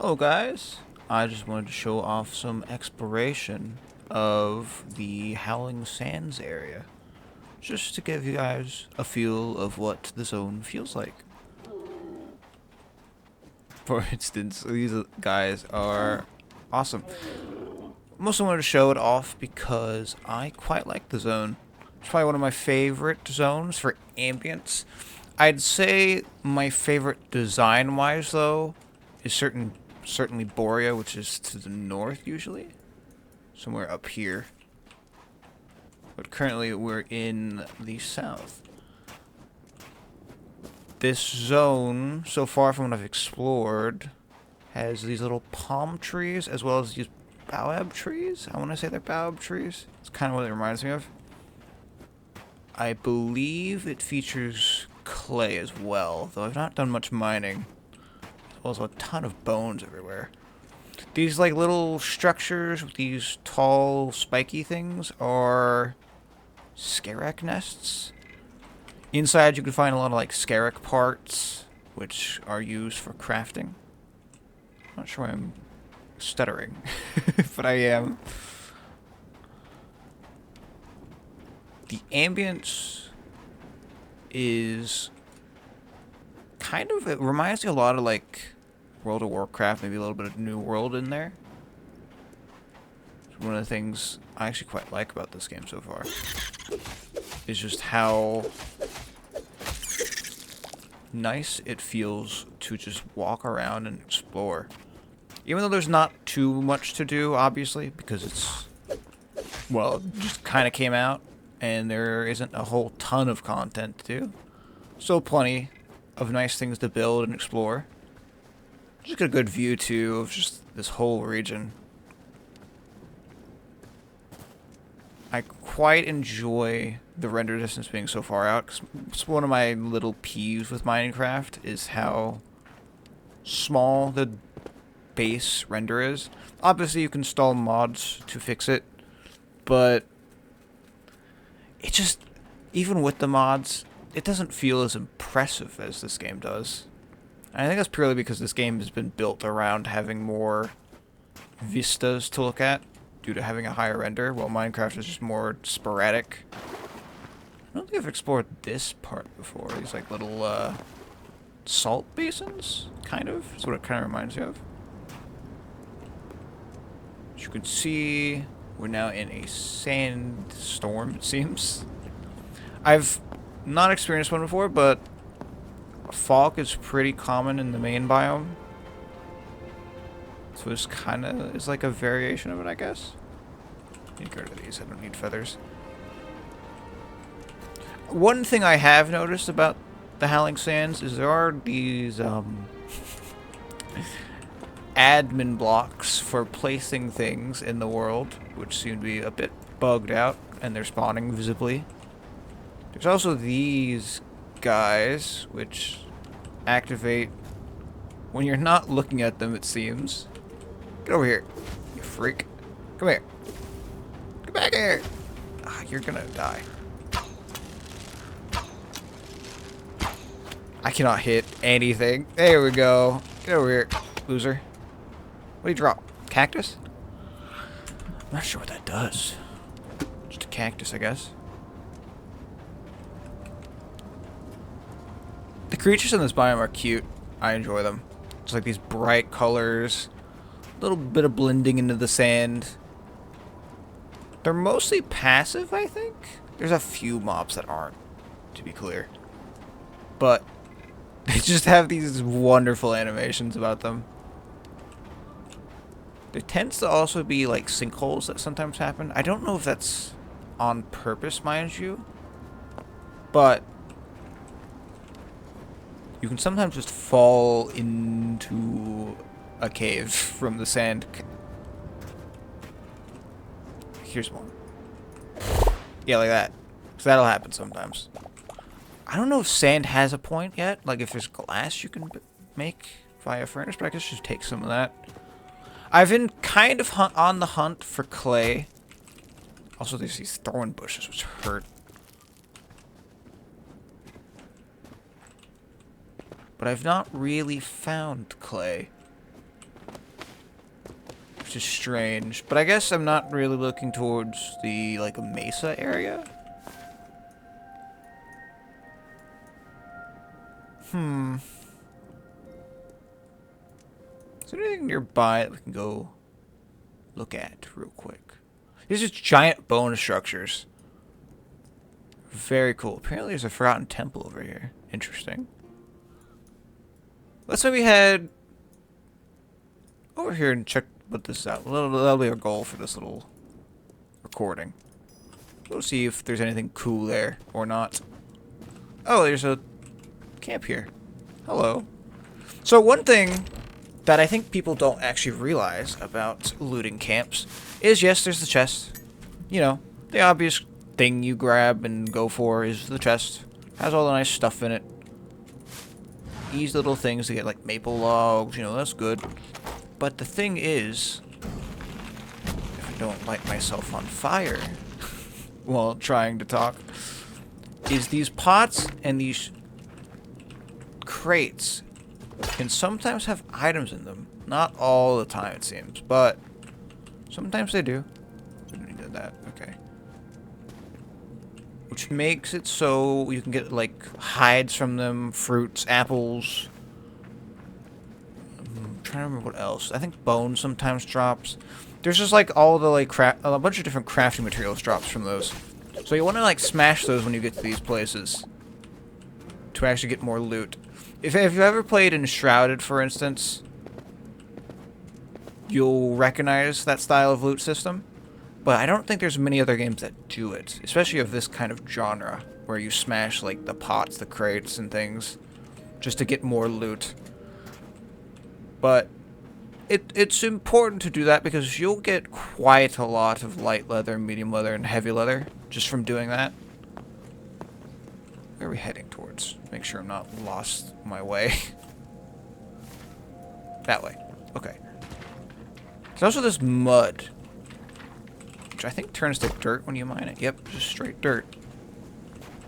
Hello guys, I just wanted to show off some exploration of the Howling Sands area, just to give you guys a feel of what the zone feels like. For instance, these guys are awesome. Mostly wanted to show it off because I quite like the zone. It's probably one of my favorite zones for ambience. I'd say my favorite design-wise, though, is certainly Borea, which is to the north usually, somewhere up here. But currently we're in the south. This zone, so far from what I've explored, has these little palm trees as well as these baobab trees. I want to say they're baobab trees. It's kind of what it reminds me of. I believe it features clay as well, though I've not done much mining. As well as a ton of bones everywhere. These like little structures with these tall spiky things are scarab nests. Inside you can find a lot of like scarab parts, which are used for crafting. Not sure why I'm stuttering, but I am. The ambience is kind of, it reminds me a lot of like World of Warcraft, maybe a little bit of New World in there. It's one of the things I actually quite like about this game so far is just how nice it feels to just walk around and explore. Even though there's not too much to do, obviously, because it's, well, it just kind of came out, and there isn't a whole ton of content to do. Still plenty of nice things to build and explore. Just get a good view, too, of just this whole region. I quite enjoy the render distance being so far out, because it's one of my little peeves with Minecraft is how small the base render is. Obviously, you can install mods to fix it, but it just, even with the mods, it doesn't feel as impressive as this game does. And I think that's purely because this game has been built around having more vistas to look at due to having a higher render, while Minecraft is just more sporadic. I don't think I've explored this part before. These like little salt basins, kind of. That's what it kind of reminds me of. As you can see, we're now in a sandstorm, it seems. I've not experienced one before, but fog is pretty common in the main biome. So this kind of is like a variation of it, I guess. Get rid of these, I don't need feathers. One thing I have noticed about the Howling Sands is there are these admin blocks for placing things in the world, which seem to be a bit bugged out, and they're spawning visibly. There's also these guys, which activate when you're not looking at them, it seems. Get over here, you freak. Come here. Get back here. Ah, you're gonna die. I cannot hit anything. There we go. Get over here, loser. What do you drop? Cactus? I'm not sure what that does. Just a cactus, I guess. The creatures in this biome are cute. I enjoy them. It's like these bright colors. A little bit of blending into the sand. They're mostly passive, I think. There's a few mobs that aren't, to be clear. But they just have these wonderful animations about them. There tends to also be like sinkholes that sometimes happen. I don't know if that's on purpose, mind you. But you can sometimes just fall into a cave from the sand. Here's one. Yeah, like that. So that'll happen sometimes. I don't know if sand has a point yet. Like if there's glass you can make via furnace, but I guess just take some of that. I've been kind of on the hunt for clay. Also, there's these thorn bushes, which hurt. But I've not really found clay. which is strange. But I guess I'm not really looking towards the, like, a mesa area. Is there anything nearby that we can go look at real quick? These are giant bone structures. Very cool. Apparently there's a forgotten temple over here. Interesting. Let's maybe head over here and check what this is out. That'll be our goal for this little recording. We'll see if there's anything cool there or not. Oh, there's a camp here. Hello. So one thing that I think people don't actually realize about looting camps is, yes, there's the chest. You know, the obvious thing you grab and go for is the chest. Has all the nice stuff in it. Easy little things to get, like maple logs, you know, that's good. But the thing is, if I don't light myself on fire while trying to talk, is these pots and these crates can sometimes have items in them. Not all the time, it seems, but sometimes they do. We don't need that. Okay. Which makes it so you can get, like, hides from them, fruits, apples. I'm trying to remember what else. I think bone sometimes drops. There's just, like, all the, like, a bunch of different crafting materials drops from those. So you want to, like, smash those when you get to these places to actually get more loot. If you've ever played Enshrouded, for instance, you'll recognize that style of loot system. But I don't think there's many other games that do it, especially of this kind of genre, where you smash, like, the pots, the crates, and things, just to get more loot. But it's important to do that because you'll get quite a lot of light leather, medium leather, and heavy leather just from doing that. Where are we heading towards? Make sure I'm not lost my way. That way. Okay. There's also this mud, which I think turns to dirt when you mine it. Yep, just straight dirt.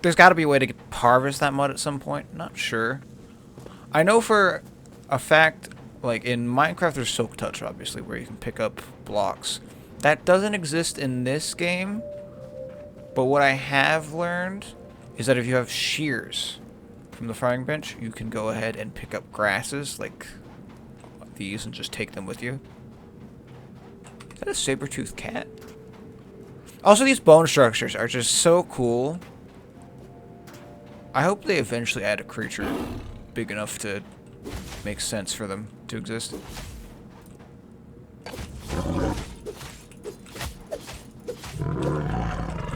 There's got to be a way to harvest that mud at some point. Not sure. I know for a fact, like in Minecraft, there's Silk Touch, obviously, where you can pick up blocks. That doesn't exist in this game. But what I have learned is that if you have shears from the farming bench, you can go ahead and pick up grasses like these and just take them with you. Is that a saber-toothed cat? Also, these bone structures are just so cool. I hope they eventually add a creature big enough to make sense for them to exist.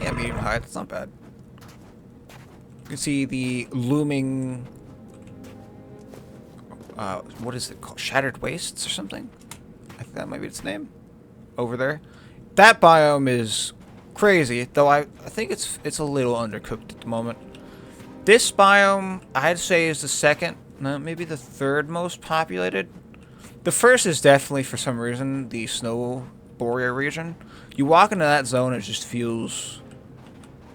Yeah, medium height, that's not bad. You can see the looming... what is it called? Shattered Wastes or something? I think that might be its name. Over there. That biome is crazy, though I think it's a little undercooked at the moment. This biome, I'd say, is the second, no, maybe the third most populated. The first is definitely, for some reason, the Snow Boreal region. You walk into that zone, it just feels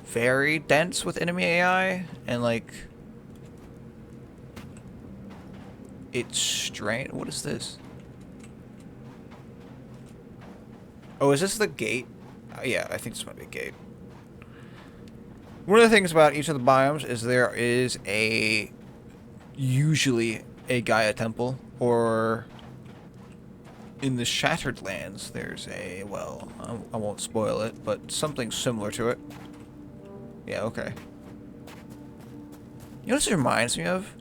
very dense with enemy AI, and like, it's strange. What is this? Oh, is this the gate? Yeah, I think this might be a gate. One of the things about each of the biomes is there is usually a Gaia temple, or in the Shattered Lands there's a, well, I won't spoil it, but something similar to it. Yeah, okay. You know what this reminds me of?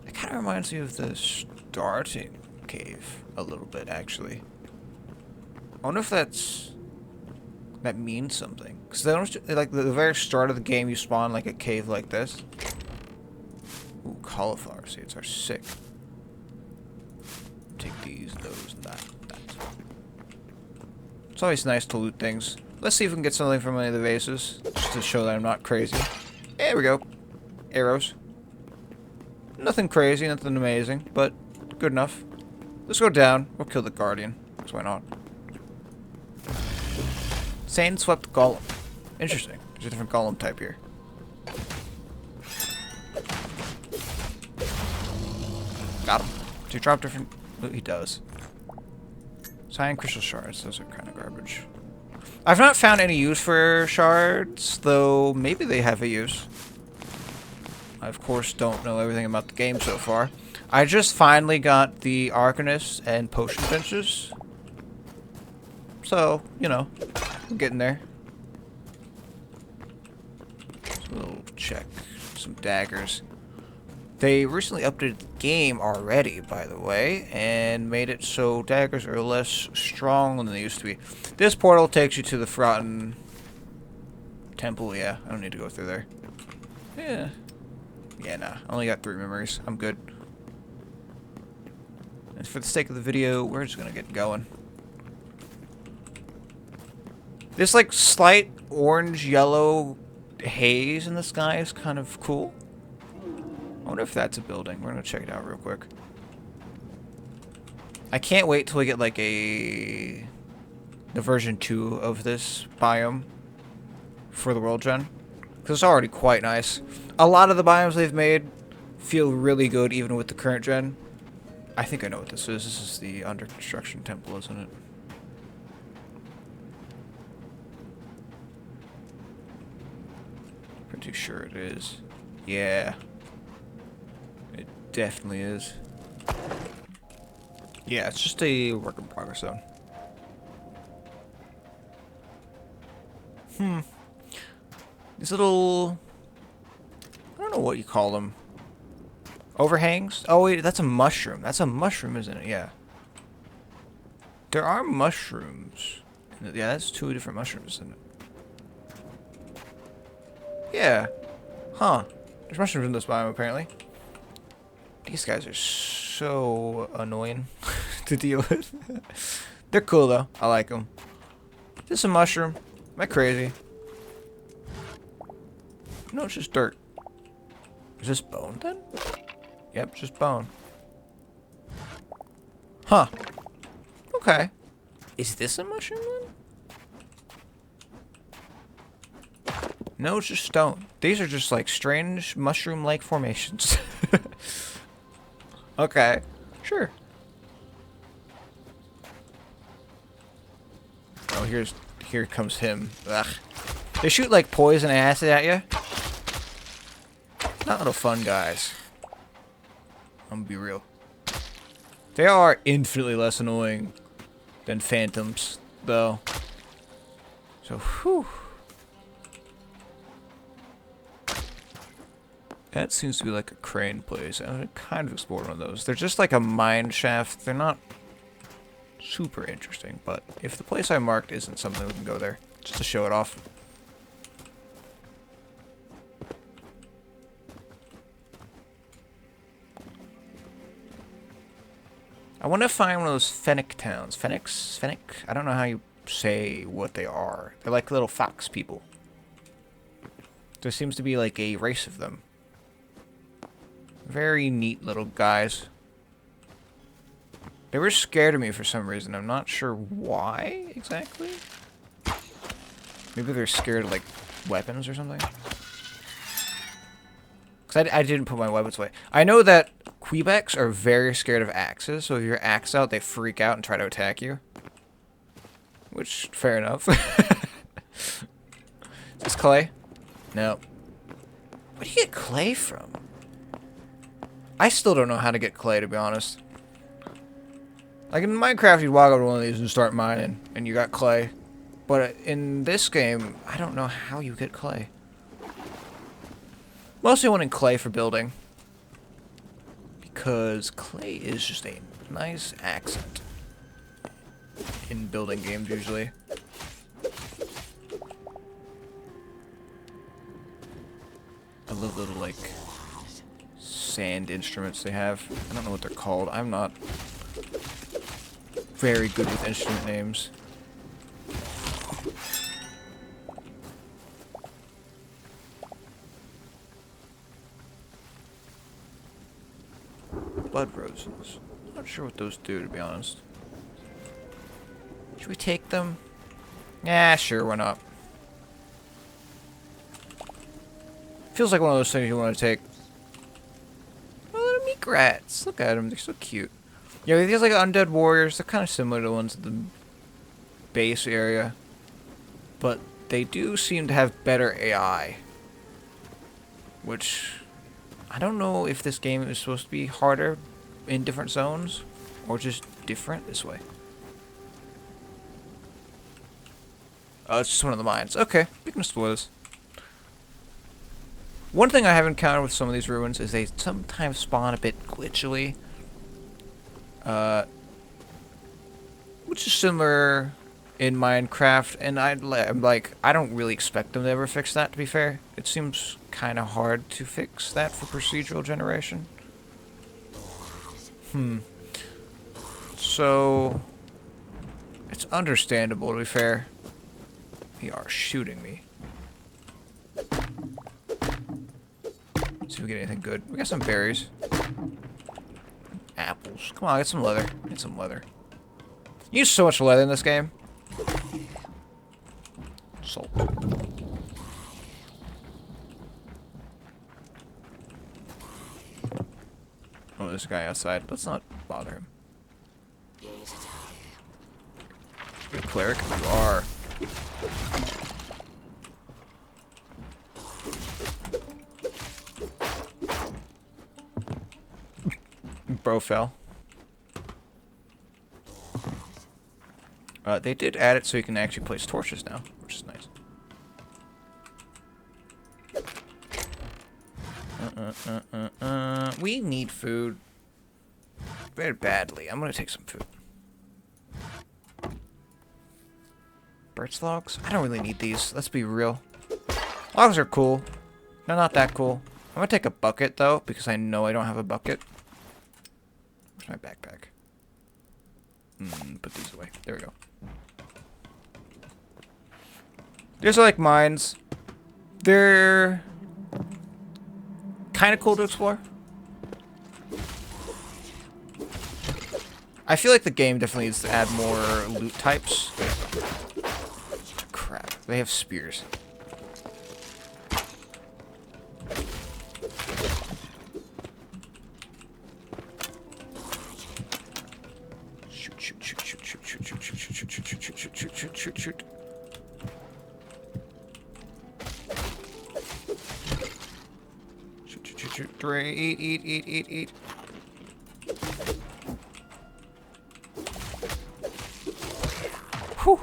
It kind of reminds me of the starting cave a little bit, actually. I wonder if that means something. Because they don't, like, the very start of the game, you spawn like a cave like this. Ooh, cauliflower seeds are sick. Take these, those, and that. It's always nice to loot things. Let's see if we can get something from any of the vases, just to show that I'm not crazy. There we go. Arrows. Nothing crazy, nothing amazing, but good enough. Let's go down. We'll kill the guardian. Because why not? Sand swept golem. Interesting. There's a different golem type here. Got him. Does he drop different loot? He does. Cyan crystal shards. Those are kind of garbage. I've not found any use for shards, though maybe they have a use. I, of course, don't know everything about the game so far. I just finally got the Arcanist and Potion benches. So, you know, I'm getting there. So we'll check some daggers. They recently updated the game already, by the way, and made it so daggers are less strong than they used to be. This portal takes you to the Forgotten Temple, yeah. I don't need to go through there. Yeah. Yeah, nah. I only got 3 memories. I'm good. And for the sake of the video, we're just gonna get going. This, like, slight orange-yellow haze in the sky is kind of cool. I wonder if that's a building. We're gonna check it out real quick. I can't wait till we get, like, the version 2 of this biome for the world gen. Because it's already quite nice. A lot of the biomes they've made feel really good even with the current gen. I think I know what this is. This is the under construction temple, isn't it? Pretty sure it is. Yeah. It definitely is. Yeah, it's just a work in progress zone. These little... I don't know what you call them. Overhangs? Oh wait, that's a mushroom. That's a mushroom, isn't it? Yeah. There are mushrooms. Yeah, that's 2 different mushrooms, isn't it? Yeah. Huh. There's mushrooms in this biome, apparently. These guys are so annoying to deal with. They're cool, though. I like them. Just a mushroom. Am I crazy? No, it's just dirt. Is this bone, then? Yep, just bone. Huh. Okay. Is this a mushroom, then? No, it's just stone. These are just, like, strange mushroom-like formations. Okay. Sure. Oh, here comes him. Ugh. They shoot, like, poison acid at you. Not little fun guys. I'm gonna be real. They are infinitely less annoying than phantoms, though. So, whew. That seems to be like a crane place. I kind of explored one of those. They're just like a mine shaft. They're not super interesting, but if the place I marked isn't something, we can go there just to show it off. I want to find one of those Fennec towns. Fennec? I don't know how you say what they are. They're like little fox people. There seems to be like a race of them. Very neat little guys. They were scared of me for some reason. I'm not sure why exactly. Maybe they're scared of like weapons or something. Because I didn't put my weapons away. I know that Quebecs are very scared of axes, so if your axe out, they freak out and try to attack you. Which, fair enough. Is this clay? No. Where do you get clay from? I still don't know how to get clay, to be honest. Like in Minecraft, you'd walk over to one of these and start mining, and you got clay. But in this game, I don't know how you get clay. Mostly wanting clay for building. Because clay is just a nice accent in building games, usually. I love little, like, sand instruments they have. I don't know what they're called. I'm not very good with instrument names. Blood roses. Not sure what those do, to be honest. Should we take them? Yeah, sure, why not? Feels like one of those things you want to take. Oh, little meat rats. Look at them, they're so cute. Yeah, these like undead warriors. They're kind of similar to the ones at the base area, but they do seem to have better AI, which I don't know if this game is supposed to be harder in different zones or just different this way. Oh, it's just one of the mines. Okay, we can explore this. One thing I have encountered with some of these ruins is they sometimes spawn a bit glitchily. Which is similar in Minecraft, and I'm like, I don't really expect them to ever fix that, to be fair. It seems kind of hard to fix that for procedural generation. So, it's understandable, to be fair. They are shooting me. See if we get anything good. We got some berries. Apples. Come on, get some leather. Get some leather. You use so much leather in this game. Salt. Oh, there's a guy outside. Let's not bother him. Good cleric, you are. Bro fell. They did add it so you can actually place torches now, which is nice. We need food very badly. I'm gonna take some food. Birch logs? I don't really need these. Let's be real. Logs are cool. They're not that cool. I'm gonna take a bucket though, because I know I don't have a bucket. Where's my backpack? Put these away. There we go. These are like mines. They're kind of cool to explore. I feel like the game definitely needs to add more loot types. Crap. They have spears. Shoot, shoot, shoot, shoot, shoot, shoot, shoot, shoot, shoot, shoot, shoot, shoot, shoot, shoot, shoot, shoot. Eat. Whew.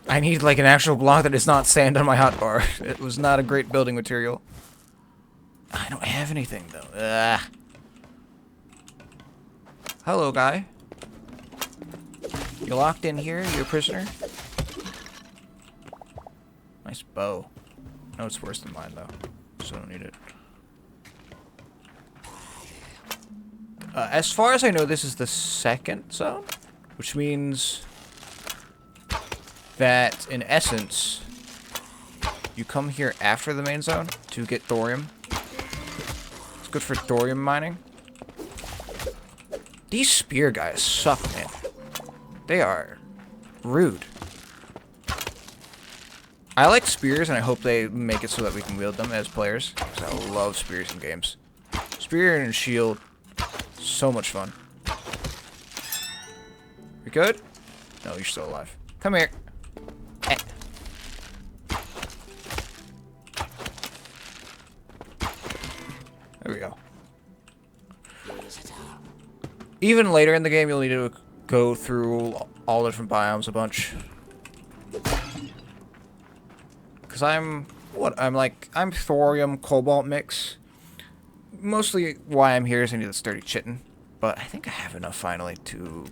I need like an actual block that is not sand on my hotbar. It was not a great building material. I don't have anything though. Ugh. Hello, guy. You locked in here? You're a prisoner? Nice bow. No, it's worse than mine though. So I don't need it. As far as I know, this is the second zone, which means that, in essence, you come here after the main zone to get thorium. It's good for thorium mining. These spear guys suck, man. They are rude. I like spears, and I hope they make it so that we can wield them as players, because I love spears in games. Spear and shield, so much fun. You good? No, you're still alive. Come here. Eh. There we go. Even later in the game, you'll need to go through all the different biomes a bunch. Because I'm thorium cobalt mix. Mostly why I'm here is I need the sturdy chitin. But I think I have enough finally to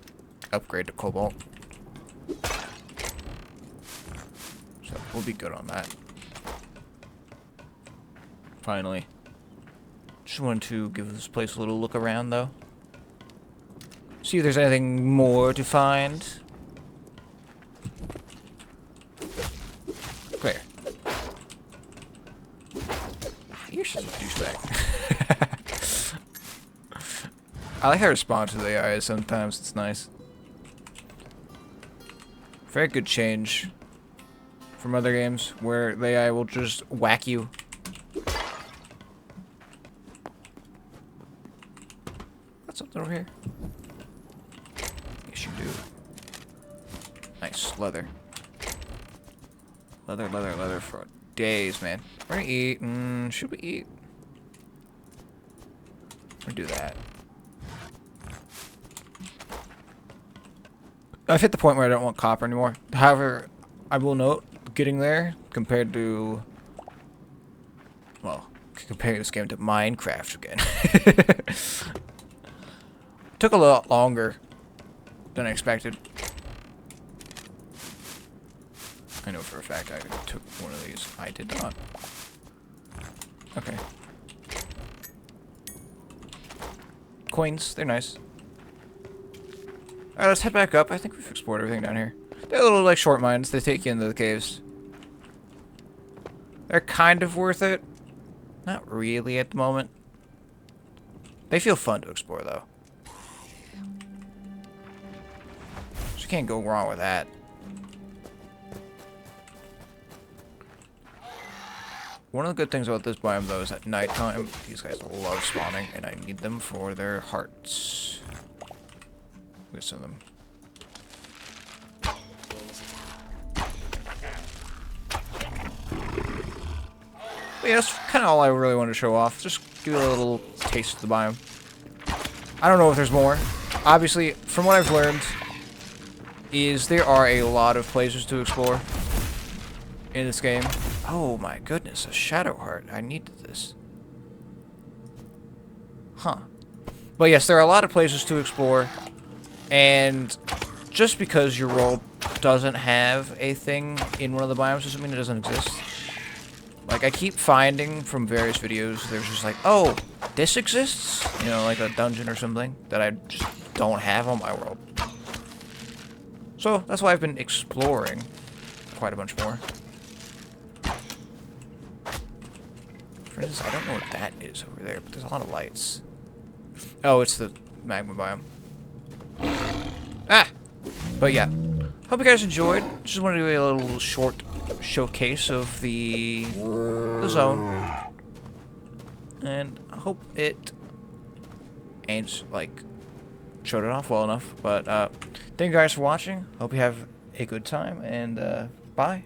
upgrade to cobalt. So we'll be good on that. Finally. Just wanted to give this place a little look around though. See if there's anything more to find. Clear. You're such a douchebag. I like how responsive the AI is sometimes. It's nice. Very good change from other games where the AI will just whack you. Got something over here? Yes, you do. Nice. Leather. Leather, leather, leather for days, man. We're gonna eat. Should we eat? We're gonna do that. I've hit the point where I don't want copper anymore. However, I will note, getting there compared to... Well, comparing this game to Minecraft again. Took a lot longer than I expected. I know for a fact I took one of these. I did not. Okay. Coins, they're nice. Alright, let's head back up. I think we've explored everything down here. They're little, like, short mines. They take you into the caves. They're kind of worth it. Not really at the moment. They feel fun to explore, though. So you can't go wrong with that. One of the good things about this biome, though, is at nighttime, these guys love spawning, and I need them for their hearts. Look at some of them. But yeah, that's kind of all I really wanted to show off. Just give you a little taste of the biome. I don't know if there's more. Obviously, from what I've learned, is there are a lot of places to explore in this game. Oh my goodness, a shadow heart. I needed this. Huh. But yes, there are a lot of places to explore. And just because your world doesn't have a thing in one of the biomes doesn't mean it doesn't exist. Like, I keep finding from various videos, there's just like, oh, this exists? You know, like a dungeon or something that I just don't have on my world. So, that's why I've been exploring quite a bunch more. For instance, I don't know what that is over there, but there's a lot of lights. Oh, it's the magma biome. Ah! But yeah. Hope you guys enjoyed. Just wanted to do a little short showcase of the zone. And I hope it ain't, like, showed it off well enough. But, thank you guys for watching. Hope you have a good time, and, bye.